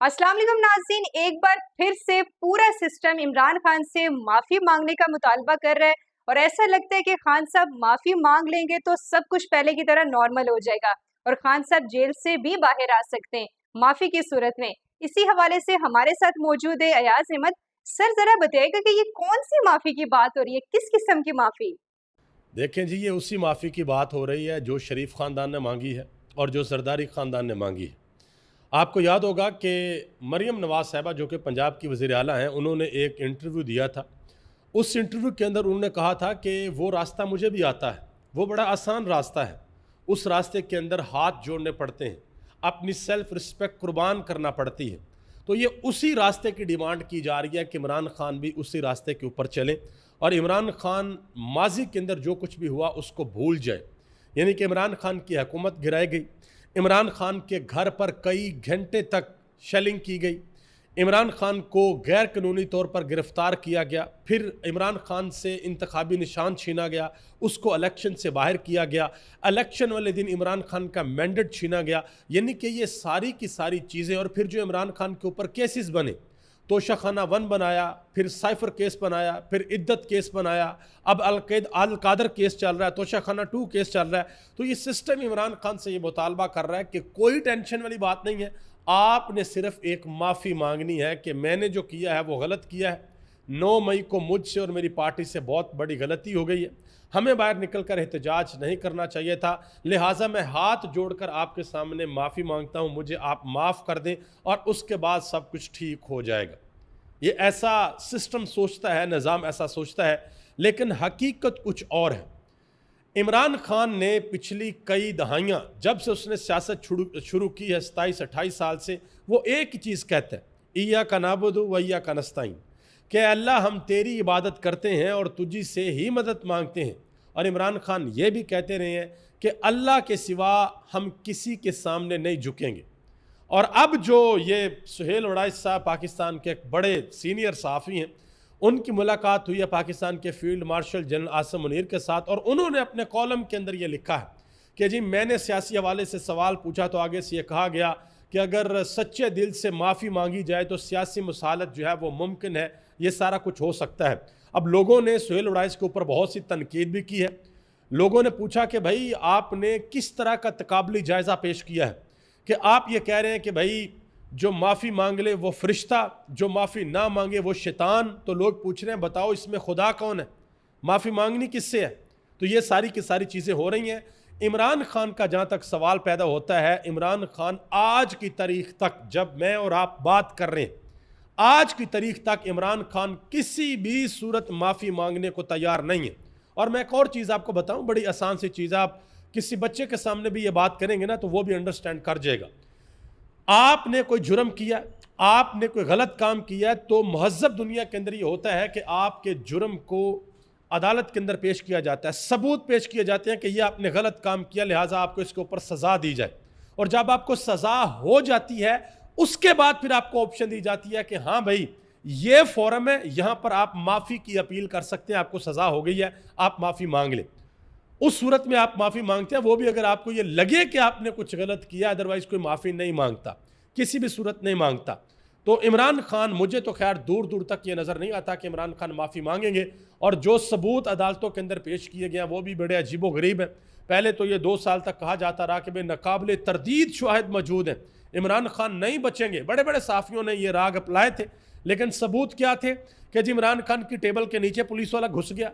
अस्सलाम वालेकुम नाज़रीन, एक बार फिर से पूरा सिस्टम इमरान खान से माफ़ी मांगने का मुतालबा कर रहा है और ऐसा लगता है कि खान साहब माफ़ी मांग लेंगे तो सब कुछ पहले की तरह नॉर्मल हो जाएगा और खान साहब जेल से भी बाहर आ सकते हैं माफ़ी की सूरत में। इसी हवाले से हमारे साथ मौजूद है अयाज अहमद। सर ज़रा बताइएगा कि ये कौन सी माफ़ी की बात हो रही है, किस किस्म की माफ़ी? देखें जी, ये उसी माफ़ी की बात हो रही है जो शरीफ ख़ानदान ने मांगी है और जो ज़रदारी ख़ानदान ने मांगी है। आपको याद होगा कि मरियम नवाज़ साहिबा जो कि पंजाब की वज़ीर आला हैं, उन्होंने एक इंटरव्यू दिया था। उस इंटरव्यू के अंदर उन्होंने कहा था कि वो रास्ता मुझे भी आता है, वो बड़ा आसान रास्ता है। उस रास्ते के अंदर हाथ जोड़ने पड़ते हैं, अपनी सेल्फ़ रिस्पेक्ट कुर्बान करना पड़ती है। तो ये उसी रास्ते की डिमांड की जा रही है कि इमरान खान भी उसी रास्ते के ऊपर चलें और इमरान खान माजी के अंदर जो कुछ भी हुआ उसको भूल जाए। यानी कि इमरान खान की हुकूमत गिराई गई, इमरान खान के घर पर कई घंटे तक शेलिंग की गई, इमरान खान को गैर कानूनी तौर पर गिरफ़्तार किया गया, फिर इमरान खान से इंतखाबी निशान छीना गया, उसको इलेक्शन से बाहर किया गया, इलेक्शन वाले दिन इमरान खान का मैंडेट छीना गया। यानी कि ये सारी की सारी चीज़ें, और फिर जो इमरान खान के ऊपर केसेस बने, तोशाखाना 1 बनाया, फिर साइफर केस बनाया, फिर इद्दत केस बनाया, अब अल कादर केस चल रहा है, तोशाखाना 2 केस चल रहा है। तो ये सिस्टम इमरान खान से ये मुतालबा कर रहा है कि कोई टेंशन वाली बात नहीं है, आपने सिर्फ एक माफ़ी मांगनी है कि मैंने जो किया है वो गलत किया है। 9 मई को मुझसे और मेरी पार्टी से बहुत बड़ी गलती हो गई है, हमें बाहर निकल कर एहतजाज नहीं करना चाहिए था, लिहाजा मैं हाथ जोड़कर आपके सामने माफ़ी मांगता हूँ, मुझे आप माफ़ कर दें और उसके बाद सब कुछ ठीक हो जाएगा। ये ऐसा सिस्टम सोचता है, निज़ाम ऐसा सोचता है, लेकिन हकीकत कुछ और है। इमरान खान ने पिछली कई दहाइयाँ, जब से उसने सियासत शुरू की है 27-28 साल से, वो एक ही चीज़ कहता है, इय्याका नअबुदु व इय्याका नस्तईन, कि अल्लाह हम तेरी इबादत करते हैं और तुझी से ही मदद मांगते हैं। और इमरान खान ये भी कहते रहे हैं कि अल्लाह के सिवा हम किसी के सामने नहीं झुकेंगे। और अब जो ये सुहेल उड़ाइस साहब पाकिस्तान के एक बड़े सीनियर सहाफ़ी हैं, उनकी मुलाकात हुई है पाकिस्तान के field marshal general Asim Munir के साथ, और उन्होंने अपने कॉलम के अंदर ये लिखा है कि जी मैंने सियासी हवाले से सवाल पूछा तो आगे से ये कहा गया कि अगर सच्चे दिल से माफ़ी मांगी जाए तो सियासी मुसालत जो है वो मुमकिन है, ये सारा कुछ हो सकता है। अब लोगों ने सुहेल उड़ाइस के ऊपर बहुत सी तनकीद भी की है। लोगों ने पूछा कि भाई आपने किस तरह का तकाबली जायज़ा पेश किया है कि आप ये कह रहे हैं कि भाई जो माफ़ी मांग ले वो फरिश्ता, जो माफ़ी ना मांगे वो शैतान। तो लोग पूछ रहे हैं बताओ इसमें खुदा कौन है, माफ़ी मांगनी किससे है? तो ये सारी की सारी चीज़ें हो रही हैं। इमरान खान का जहाँ तक सवाल पैदा होता है, इमरान खान आज की तारीख तक, जब मैं और आप बात कर रहे हैं, आज की तारीख तक इमरान खान किसी भी सूरत माफ़ी मांगने को तैयार नहीं है। और मैं एक और चीज़ आपको बताऊं, बड़ी आसान सी चीज़, आप किसी बच्चे के सामने भी ये बात करेंगे ना तो वो भी अंडरस्टैंड कर जाएगा। आपने कोई जुर्म किया, आपने कोई गलत काम किया, तो महज़ब दुनिया के अंदर ये होता है कि आपके जुर्म को अदालत के अंदर पेश किया जाता है, सबूत पेश किए जाते हैं कि ये आपने गलत काम किया, लिहाजा आपको इसके ऊपर सज़ा दी जाए। और जब आपको सज़ा हो जाती है उसके बाद फिर आपको ऑप्शन दी जाती है कि हाँ भाई ये फोरम है, यहां पर आप माफ़ी की अपील कर सकते हैं, आपको सज़ा हो गई है, आप माफ़ी मांग लें। उस सूरत में आप माफ़ी मांगते हैं, वो भी अगर आपको ये लगे कि आपने कुछ गलत किया, अदरवाइज़ कोई माफ़ी नहीं मांगता, किसी भी सूरत नहीं मांगता। तो इमरान खान, मुझे तो खैर दूर दूर तक ये नज़र नहीं आता कि इमरान खान माफ़ी मांगेंगे। और जो सबूत अदालतों के अंदर पेश किए गए हैं वो भी बड़े अजीबो गरीब हैं। पहले तो ये 2 साल तक कहा जाता रहा कि भाई नाकाबिले तरदीद शवाहिद मौजूद हैं, इमरान खान नहीं बचेंगे। बड़े बड़े साफ़ियों ने ये राग अपनाए थे, लेकिन सबूत क्या थे कि जी इमरान खान की टेबल के नीचे पुलिस वाला घुस गया,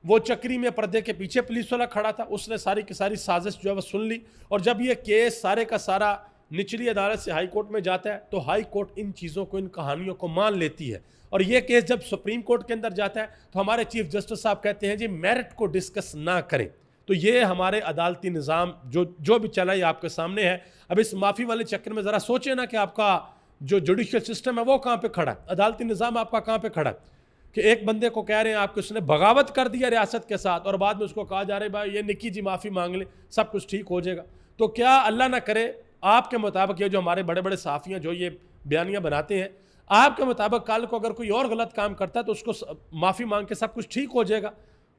वो चक्री में पर्दे के पीछे पुलिस वाला खड़ा था, उसने सारी की सारी साजिश जो है वो सुन ली। और जब ये केस सारे का सारा निचली अदालत से हाई कोर्ट में जाता है तो हाई कोर्ट इन चीज़ों को, इन कहानियों को मान लेती है। और ये केस जब सुप्रीम कोर्ट के अंदर जाता है तो हमारे चीफ जस्टिस साहब कहते हैं जी मेरिट को डिस्कस ना करें। तो ये हमारे अदालती निज़ाम जो भी चला ये आपके सामने है। अब इस माफ़ी वाले चक्कर में ज़रा सोचें ना कि आपका जो जुडिशियल सिस्टम है वो कहाँ पर खड़ा है, अदालती निज़ाम आपका कहाँ पर खड़ा है। कि एक बंदे को कह रहे हैं आपको उसने बगावत कर दिया रियासत के साथ, और बाद में उसको कहा जा रहा है भाई ये निकी जी माफ़ी मांग ले, सब कुछ ठीक हो जाएगा। तो क्या अल्लाह ना करे आपके मुताबिक ये जो हमारे बड़े बड़े साफ़ियाँ जो ये बयानियाँ बनाते हैं, आपके मुताबिक कल को अगर कोई और गलत काम करता है तो उसको माफ़ी मांग के सब कुछ ठीक हो जाएगा?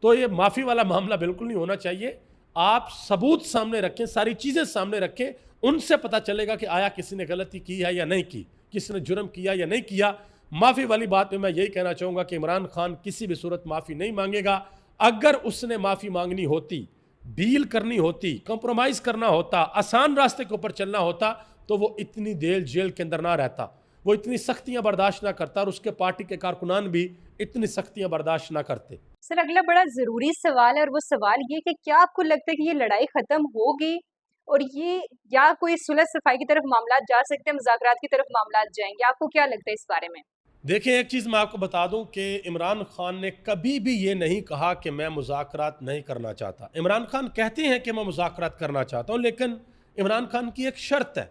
तो ये माफ़ी वाला मामला बिल्कुल नहीं होना चाहिए। आप सबूत सामने रखें, सारी चीज़ें सामने रखें, उनसे पता चलेगा कि आया किसी ने गलती की है या नहीं की। किसने जुर्म किया या नहीं किया। माफ़ी वाली बात में मैं यही कहना चाहूँगा कि इमरान खान किसी भी सूरत माफ़ी नहीं मांगेगा। अगर उसने माफ़ी मांगनी होती, डील करनी होती, कंप्रोमाइज़ करना होता, आसान रास्ते के ऊपर चलना होता, तो वो इतनी देर जेल के अंदर ना रहता, वो इतनी सख्तियां बर्दाश्त ना करता और उसके पार्टी के कारकुनान भी इतनी सख्तियां बर्दाश्त ना करते। सर अगला बड़ा ज़रूरी सवाल है और वो सवाल ये कि क्या आपको लगता है कि ये लड़ाई ख़त्म होगी और ये या कोई सुलह सफाई की तरफ मामलात जा सकते हैं, मुज़ाकरात की तरफ मामलात जाएंगे? आपको क्या लगता है इस बारे में? देखिए, एक चीज़ मैं आपको बता दूं कि इमरान खान ने कभी भी ये नहीं कहा कि मैं मुज़ाकरात नहीं करना चाहता। इमरान खान कहते हैं कि मैं मुज़ाकरात करना चाहता हूं, लेकिन इमरान खान की एक शर्त है।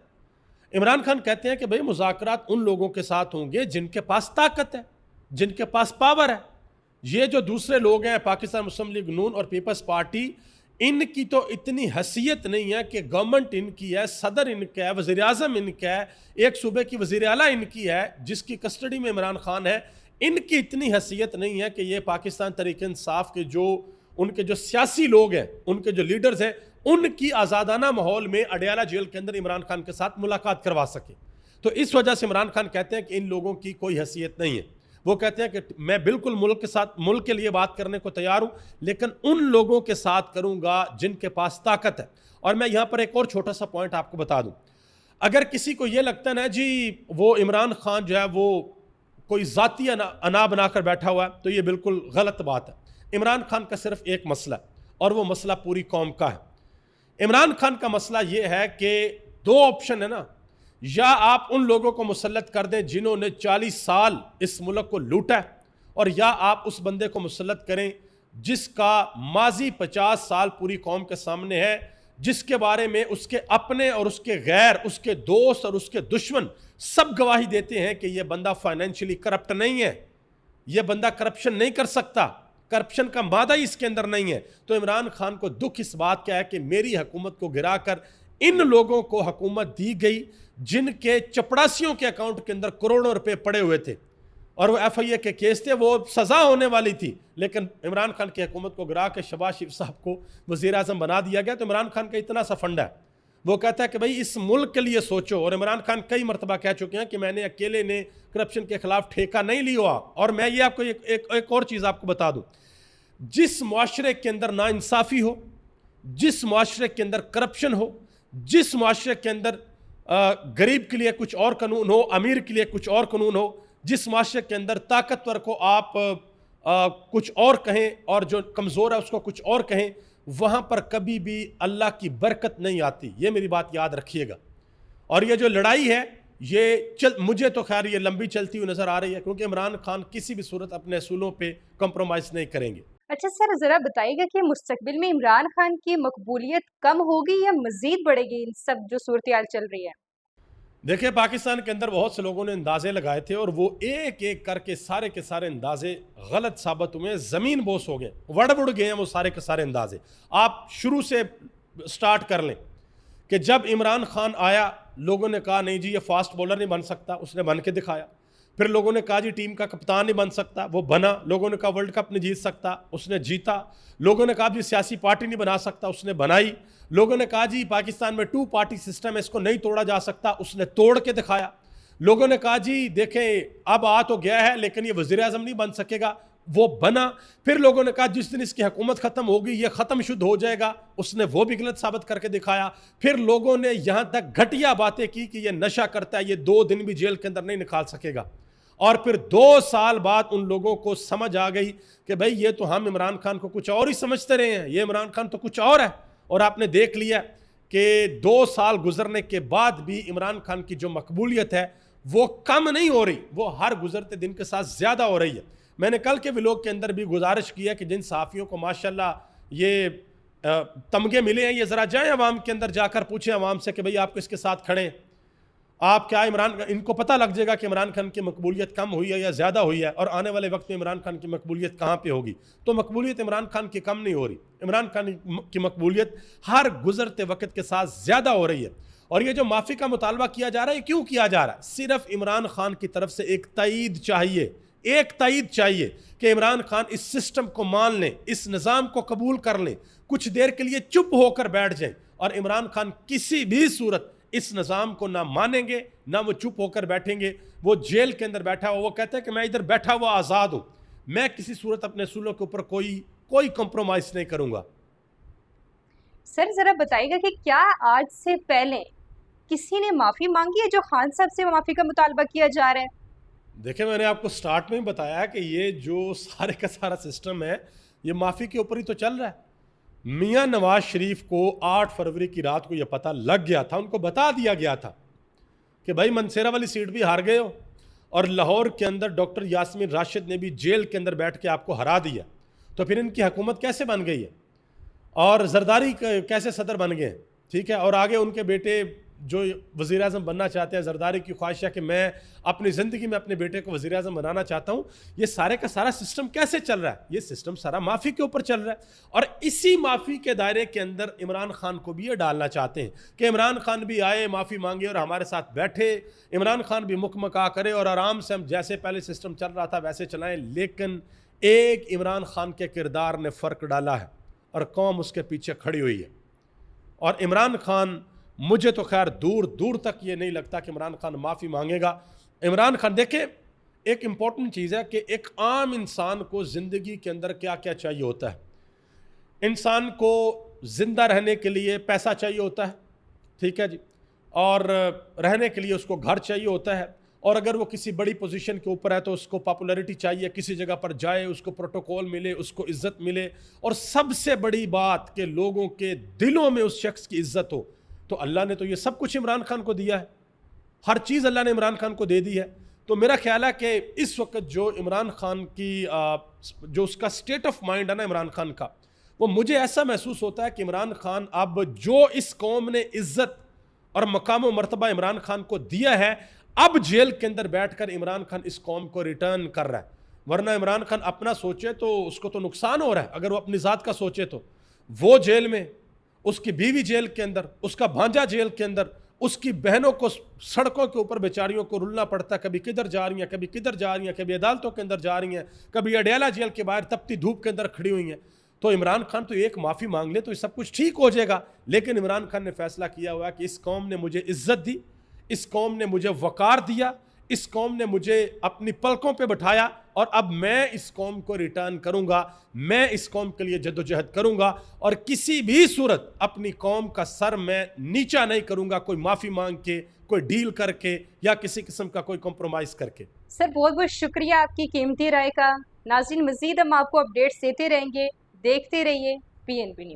इमरान खान कहते हैं कि भाई मुज़ाकरात उन लोगों के साथ होंगे जिनके पास ताकत है, जिनके पास पावर है। ये जो दूसरे लोग हैं, पाकिस्तान मुस्लिम लीग नून और पीपल्स पार्टी, इनकी तो इतनी हैसियत नहीं है कि गवर्नमेंट इनकी है, सदर इनका है, वज़ीर आज़म इनका है, एक सूबे की वज़ीर आला इनकी है जिसकी कस्टडी में इमरान खान है। इनकी इतनी हैसियत नहीं है कि ये पाकिस्तान तहरीक इंसाफ के जो उनके जो सियासी लोग हैं, उनके जो लीडर्स हैं, उनकी आज़ादाना माहौल में अडयाला जेल के अंदर इमरान खान के साथ मुलाकात करवा सके। तो इस वजह से इमरान खान कहते हैं कि इन लोगों की कोई हैसियत नहीं है। वो कहते हैं कि मैं बिल्कुल मुल्क के लिए बात करने को तैयार हूं, लेकिन उन लोगों के साथ करूंगा जिनके पास ताकत है। और मैं यहां पर एक और छोटा सा पॉइंट आपको बता दूं, अगर किसी को यह लगता है ना जी वो इमरान खान जो है वो कोई जाती अना बनाकर बैठा हुआ है, तो ये बिल्कुल गलत बात है। इमरान खान का सिर्फ एक मसला है और वो मसला पूरी कौम का है। इमरान खान का मसला ये है कि दो ऑप्शन है ना, या आप उन लोगों को मुसल्लत कर दें जिन्होंने 40 साल इस मुल्क को लूटा है, और या आप उस बंदे को मुसल्लत करें जिसका माजी 50 साल पूरी कौम के सामने है, जिसके बारे में उसके अपने और उसके गैर, उसके दोस्त और उसके दुश्मन सब गवाही देते हैं कि यह बंदा फाइनेंशियली करप्ट नहीं है, यह बंदा करप्शन नहीं कर सकता, करप्शन का मादा ही इसके अंदर नहीं है। तो इमरान खान को दुख इस बात का है कि मेरी हुकूमत को गिराकर इन लोगों को हुकूमत दी गई जिनके चपड़ासियों के अकाउंट के अंदर करोड़ों रुपए पड़े हुए थे और वो FIA के केस थे, वो सजा होने वाली थी, लेकिन इमरान खान की हुकूमत को गिरा के शहबाज शरीफ साहब को वज़ीर आज़म बना दिया गया। तो इमरान खान का इतना सा फंडा है, वो कहता है कि भाई इस मुल्क के लिए सोचो। और इमरान खान कई मरतबा कह चुके हैं कि मैंने अकेले ने करप्शन के खिलाफ ठेका नहीं लिया। और मैं ये आपको एक और चीज़ आपको बता दूँ, जिस मुआशरे के अंदर नाइंसाफ़ी हो, जिस मुआशरे के अंदर करप्शन हो, जिस मुआशरे के अंदर गरीब के लिए कुछ और कानून हो, अमीर के लिए कुछ और कानून हो, जिस माशरे के अंदर ताकतवर को आप कुछ और कहें और जो कमज़ोर है उसको कुछ और कहें, वहाँ पर कभी भी अल्लाह की बरकत नहीं आती। ये मेरी बात याद रखिएगा। और ये जो लड़ाई है ये मुझे तो खैर ये लंबी चलती हुई नज़र आ रही है, क्योंकि इमरान खान किसी भी सूरत अपने असूलों पे कम्प्रोमाइज़ नहीं करेंगे। अच्छा सर, ज़रा बताइएगा कि मुस्तकबिल में इमरान खान की मकबूलियत कम होगी या मज़ीद बढ़ेगी इन सब जो सूरत-ए-हाल चल रही है? देखिए, पाकिस्तान के अंदर बहुत से लोगों ने अंदाजे लगाए थे और वो एक एक करके सारे के सारे अंदाजे गलत साबित हुए, ज़मीन बोस हो गए, वड़ गए हैं वो सारे के सारे अंदाजे। आप शुरू से स्टार्ट कर लें कि जब इमरान खान आया, लोगों ने कहा नहीं जी ये फास्ट बॉलर नहीं बन सकता, उसने बन के दिखाया। फिर लोगों ने कहा जी टीम का कप्तान नहीं बन सकता, वो बना। लोगों ने कहा वर्ल्ड कप नहीं जीत सकता, उसने जीता। लोगों ने कहा जी सियासी पार्टी नहीं बना सकता, उसने बनाई। लोगों ने कहा जी पाकिस्तान में 2 पार्टी सिस्टम है, इसको नहीं तोड़ा जा सकता, उसने तोड़ के दिखाया। लोगों ने कहा जी देखें अब आ तो गया है लेकिन ये वज़ीर आज़म नहीं बन सकेगा, वो बना। फिर लोगों ने कहा जिस दिन इसकी हुकूमत ख़त्म होगी ये ख़त्म शुद्ध हो जाएगा, उसने वो भी गलत साबित करके दिखाया। फिर लोगों ने यहाँ तक घटिया बातें की कि ये नशा करता है, ये 2 दिन भी जेल के अंदर नहीं निकाल सकेगा। और फिर 2 साल बाद उन लोगों को समझ आ गई कि भाई ये तो हम इमरान खान को कुछ और ही समझते रहे हैं, ये इमरान खान तो कुछ और है। और आपने देख लिया कि 2 साल गुजरने के बाद भी इमरान खान की जो मकबूलियत है वो कम नहीं हो रही, वो हर गुजरते दिन के साथ ज़्यादा हो रही है। मैंने कल के व्लॉग के अंदर भी गुजारिश की है कि जिन सहाफ़ियों को माशाल्लाह ये तमगे मिले हैं, ये ज़रा जाएँ अवाम के अंदर जाकर पूछें अवाम से कि भाई आप किसके साथ खड़े हैं, आप क्या इनको पता लग जाएगा कि इमरान खान की मकबूलियत कम हुई है या ज़्यादा हुई है, और आने वाले वक्त में इमरान खान की मकबूलियत कहाँ पे होगी। तो मकबूलियत इमरान खान की कम नहीं हो रही, इमरान खान की मकबूलियत हर गुजरते वक्त के साथ ज़्यादा हो रही है। और ये जो माफ़ी का मुतालबा किया जा रहा है, क्यों किया जा रहा है? सिर्फ इमरान खान की तरफ से एक तईद चाहिए, एक तईद चाहिए कि इमरान खान इस सिस्टम को मान लें, इस निज़ाम को कबूल कर लें, कुछ देर के लिए चुप होकर बैठ जाएं और इमरान खान किसी भी सूरत इस निज़ाम को ना मानेंगे, ना वो चुप होकर बैठेंगे। वो जेल के अंदर बैठा हुआ, वो कहता है कि मैं इधर बैठा हुआ आज़ाद हूँ, मैं किसी सूरत अपने असूलों के ऊपर कोई कंप्रोमाइज़ नहीं करूँगा। सर ज़रा बताइएगा कि क्या आज से पहले किसी ने माफ़ी मांगी है जो खान साहब से माफ़ी का मुतालबा किया जा रहा है? देखिए, मैंने आपको स्टार्ट में ही बताया कि ये जो सारे का सारा सिस्टम है, ये माफ़ी के ऊपर ही तो चल रहा है। मियाँ नवाज शरीफ को 8 फरवरी की रात को यह पता लग गया था, उनको बता दिया गया था कि भाई मनसेरा वाली सीट भी हार गए हो और लाहौर के अंदर डॉक्टर यास्मीन राशिद ने भी जेल के अंदर बैठ के आपको हरा दिया, तो फिर इनकी हुकूमत कैसे बन गई है और जरदारी कैसे सदर बन गए, ठीक है। और आगे उनके बेटे जो वज़ीर आज़म बनना चाहते हैं, जरदारी की ख्वाहिश है कि मैं अपनी ज़िंदगी में अपने बेटे को वज़ीर आज़म बनाना चाहता हूँ। ये सारे का सारा सिस्टम कैसे चल रहा है? ये सिस्टम सारा माफ़ी के ऊपर चल रहा है और इसी माफ़ी के दायरे के अंदर इमरान खान को भी ये डालना चाहते हैं कि इमरान खान भी आए, माफ़ी मांगे और हमारे साथ बैठे, इमरान खान भी मुकमका करे और आराम से हम जैसे पहले सिस्टम चल रहा था वैसे चलाएँ। लेकिन एक इमरान खान के किरदार ने फ़र्क डाला है और कौम उसके पीछे खड़ी हुई है। और इमरान खान, मुझे तो खैर दूर दूर तक ये नहीं लगता कि इमरान खान माफ़ी मांगेगा। इमरान खान, देखिए एक इम्पॉर्टेंट चीज़ है कि एक आम इंसान को ज़िंदगी के अंदर क्या क्या चाहिए होता है। इंसान को ज़िंदा रहने के लिए पैसा चाहिए होता है, ठीक है जी, और रहने के लिए उसको घर चाहिए होता है, और अगर वो किसी बड़ी पोजीशन के ऊपर है तो उसको पॉपुलैरिटी चाहिए, किसी जगह पर जाए उसको प्रोटोकॉल मिले, उसको इज्जत मिले, और सबसे बड़ी बात कि लोगों के दिलों में उस शख्स की इज्जत हो। तो अल्लाह ने तो ये सब कुछ इमरान खान को दिया है, हर चीज़ अल्लाह ने इमरान खान को दे दी है। तो मेरा ख्याल है कि इस वक्त जो इमरान खान की जो उसका स्टेट ऑफ माइंड है ना इमरान खान का, वो मुझे ऐसा महसूस होता है कि इमरान खान अब जो इस कौम ने इज्जत और मकाम व मर्तबा इमरान खान को दिया है, अब जेल के अंदर बैठकर इमरान खान इस कौम को रिटर्न कर रहा है। वरना इमरान खान अपना सोचे तो उसको तो नुकसान हो रहा है। अगर वो अपनी ज़ात का सोचे तो वो जेल में, उसकी बीवी जेल के अंदर, उसका भांजा जेल के अंदर, उसकी बहनों को सड़कों के ऊपर बेचारियों को रुलना पड़ता है, कभी किधर जा रही हैं, कभी किधर जा रही हैं, कभी अदालतों के अंदर जा रही हैं, कभी अडयाला जेल के बाहर तपती धूप के अंदर खड़ी हुई हैं। तो इमरान खान तो एक माफ़ी मांग ले तो ये सब कुछ ठीक हो जाएगा। लेकिन इमरान खान ने फैसला किया हुआ कि इस कौम ने मुझे इज्जत दी, इस कौम ने मुझे वकार दिया, इस कौम ने मुझे अपनी पलकों पे बिठाया, और अब मैं इस कौम को रिटर्न करूंगा, मैं इस कौम के लिए जद्दोजहद करूंगा और किसी भी सूरत अपनी कौम का सर मैं नीचा नहीं करूंगा, कोई माफ़ी मांग के, कोई डील करके या किसी किस्म का कोई कॉम्प्रोमाइज़ करके। सर बहुत बहुत शुक्रिया आपकी कीमती राय का। नाज़रीन, मज़ीद हम आपको अपडेट्स देते रहेंगे, देखते रहिए PNB न्यूज़।